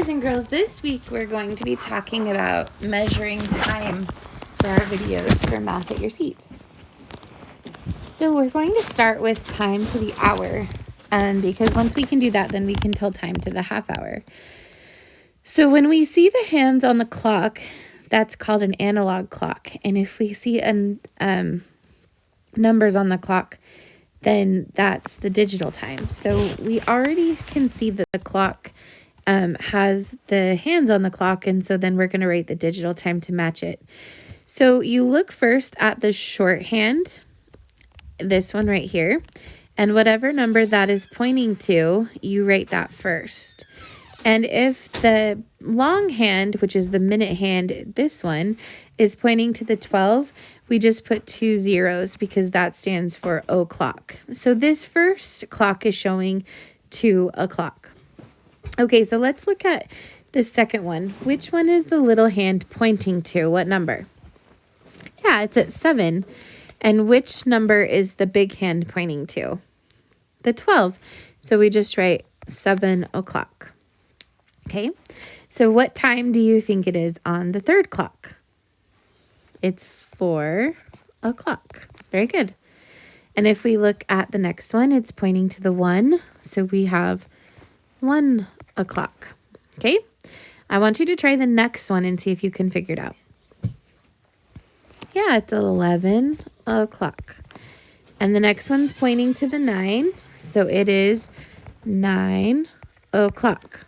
boys and girls, this week we're going to be talking about measuring time for our videos for Math at Your Seat. So we're going to start with time to the hour, because once we can do that, then we can tell time to the half hour. So when we see the hands on the clock, that's called an analog clock. And if we see numbers on the clock, then that's the digital time. So we already can see that the clock has the hands on the clock, and so then we're going to write the digital time to match it. So you look first at the shorthand, this one right here, and whatever number that is pointing to, you write that first. And if the longhand, which is the minute hand, this one, is pointing to the 12, we just put 2 zeros because that stands for o'clock. So this first clock is showing 2 o'clock. Okay, so let's look at the second one. Which one is the little hand pointing to? What number? Yeah, it's at 7. And which number is the big hand pointing to? The 12. So we just write 7 o'clock. Okay, so what time do you think it is on the third clock? It's 4 o'clock. Very good. And if we look at the next one, it's pointing to the 1. So we have 1 o'clock. Okay, I want you to try the next one and see if you can figure it out. Yeah, it's 11 o'clock. And the next one's pointing to the 9. So it is 9 o'clock.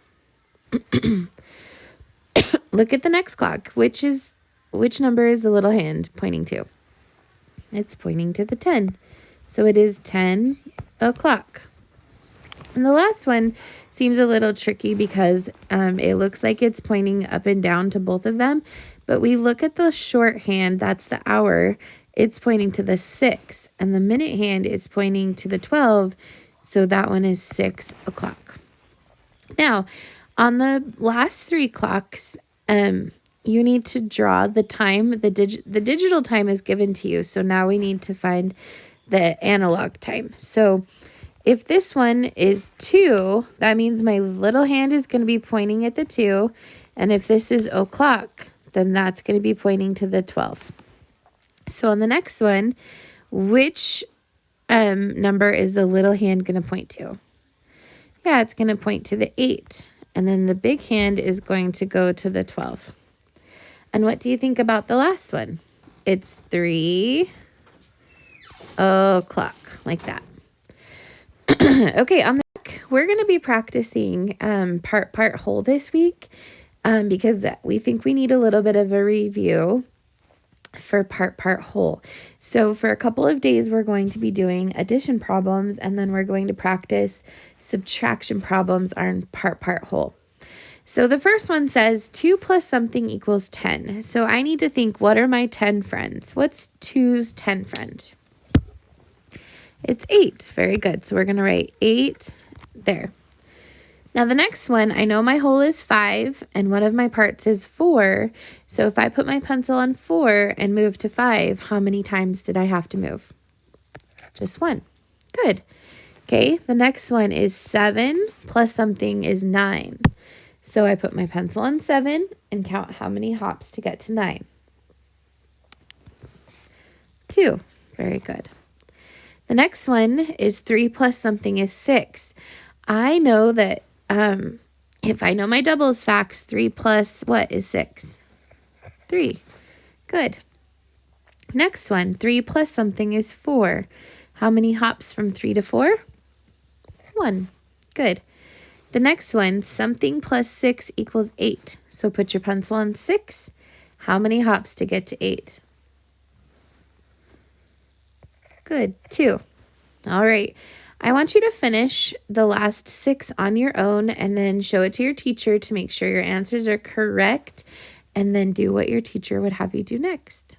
Look at the next clock. Which number is the little hand pointing to? It's pointing to the 10. So it is 10 o'clock. And the last one seems a little tricky because it looks like it's pointing up and down to both of them. But we look at the shorthand, that's the hour, it's pointing to the 6. And the minute hand is pointing to the 12. So that one is 6 o'clock. Now, on the last 3 clocks, you need to draw the time. The digital time is given to you. So now we need to find the analog time. So if this one is 2, that means my little hand is going to be pointing at the 2. And if this is o'clock, then that's going to be pointing to the 12. So on the next one, which number is the little hand going to point to? Yeah, it's going to point to the 8. And then the big hand is going to go to the 12. And what do you think about the last one? It's 3 o'clock, like that. Okay, on the back, we're going to be practicing part whole this week because we think we need a little bit of a review for part whole. So for a couple of days, we're going to be doing addition problems, and then we're going to practice subtraction problems on part whole. So the first one says 2 plus something equals 10. So I need to think, what are my 10 friends? What's 2's 10 friend? It's 8. Very good. So we're going to write 8 there. Now the next one, I know my whole is 5 and one of my parts is 4. So if I put my pencil on 4 and move to 5, how many times did I have to move? Just 1. Good. Okay, the next one is 7 plus something is 9. So I put my pencil on 7 and count how many hops to get to 9. 2. Very good. The next one is 3 plus something is 6. I know that if I know my doubles facts, 3 plus what is 6? 3. Good. Next one, 3 plus something is 4. How many hops from 3 to 4? 1. Good. The next one, something plus 6 equals 8. So put your pencil on 6. How many hops to get to 8? Good. 2. All right. I want you to finish the last 6 on your own and then show it to your teacher to make sure your answers are correct, and then do what your teacher would have you do next.